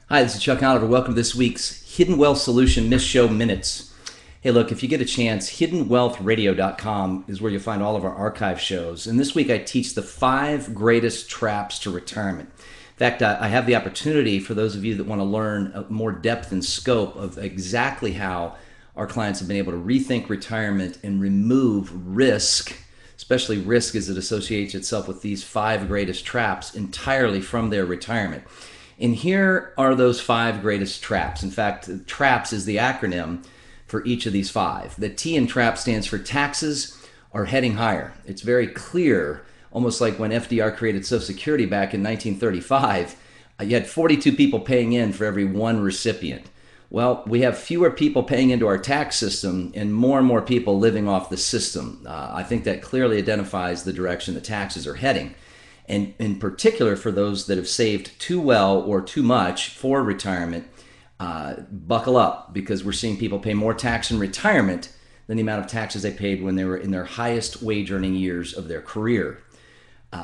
Hi, this is Chuck Oliver. Welcome to this week's Hidden Wealth Solution Miss Show Minutes. Hey, look, if you get a chance, hiddenwealthradio.com is where you'll find all of our archive shows. And this week I teach the 5 greatest traps to retirement. In fact, I have the opportunity for those of you that want to learn more depth and scope of exactly how our clients have been able to rethink retirement and remove risk, especially risk as it associates itself with these 5 greatest traps entirely from their retirement. And here are those 5 greatest traps. In fact, TRAPS is the acronym for each of these 5. The T in TRAP stands for taxes are heading higher. It's very clear, almost like when FDR created Social Security back in 1935, you had 42 people paying in for every 1 recipient. Well, we have fewer people paying into our tax system and more people living off the system. I think that clearly identifies the direction the taxes are heading. And in particular, for those that have saved too well or too much for retirement, buckle up, because we're seeing people pay more tax in retirement than the amount of taxes they paid when they were in their highest wage earning years of their career.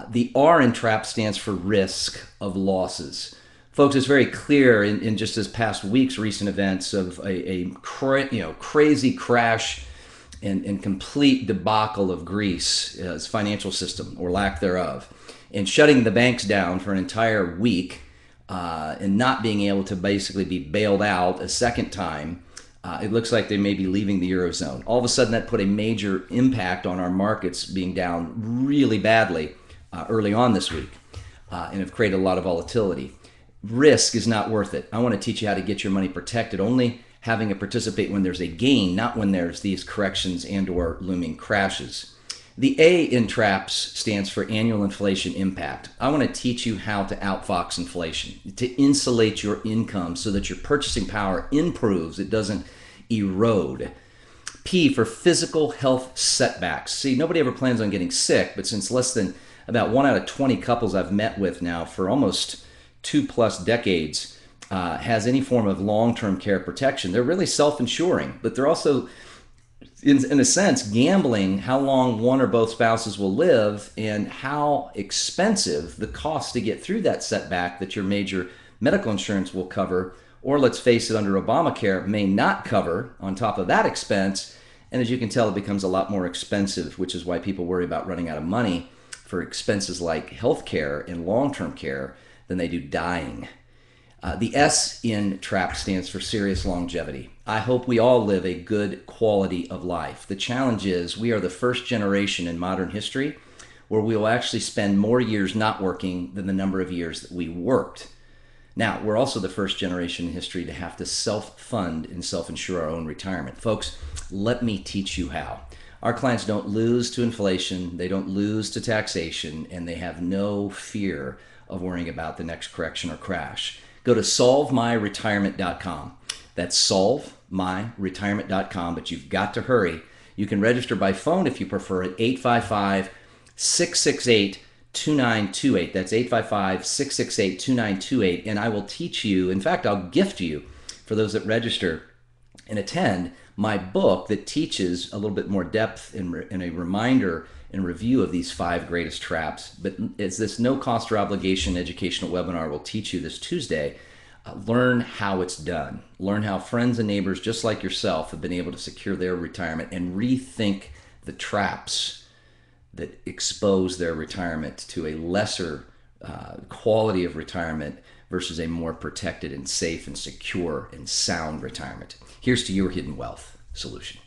The R in TRAP stands for risk of losses. Folks, it's very clear in just this past week's recent events of a crazy crash and complete debacle of Greece's financial system, or lack thereof, and shutting the banks down for an entire week, and not being able to basically be bailed out a second time. It looks like they may be leaving the Eurozone. All of a sudden, that put a major impact on our markets being down really badly early on this week, and have created a lot of volatility. Risk is not worth it. I want to teach you how to get your money protected, only having it participate when there's a gain, not when there's these corrections and or looming crashes. The A in TRAPS stands for annual inflation impact. I want to teach you how to outfox inflation, to insulate your income so that your purchasing power improves, it doesn't erode. P for physical health setbacks. See, nobody ever plans on getting sick, but since less than about 1 out of 20 couples I've met with now for almost 2+ decades has any form of long-term care protection, they're really self-insuring, but they're also, in a sense, gambling how long one or both spouses will live and how expensive the cost to get through that setback that your major medical insurance will cover, or let's face it, under Obamacare, may not cover on top of that expense. And as you can tell, it becomes a lot more expensive, which is why people worry about running out of money for expenses like health care and long-term care than they do dying. The S in TRAP stands for serious longevity. I hope we all live a good quality of life. The challenge is we are the first generation in modern history where we will actually spend more years not working than the number of years that we worked. Now, we're also the first generation in history to have to self-fund and self-insure our own retirement. Folks, let me teach you how. Our clients don't lose to inflation, they don't lose to taxation, and they have no fear of worrying about the next correction or crash. Go to solvemyretirement.com. That's solvemyretirement.com, but you've got to hurry. You can register by phone if you prefer at 855-668-2928. That's 855-668-2928, and I will teach you, in fact, I'll gift you, for those that register and attend, my book that teaches a little bit more depth and a reminder and review of these 5 greatest traps. But it's this no cost or obligation educational webinar will teach you this Tuesday. Learn how it's done. Learn how friends and neighbors just like yourself have been able to secure their retirement and rethink the traps that expose their retirement to a lesser quality of retirement versus a more protected and safe and secure and sound retirement. Here's to your hidden wealth solution.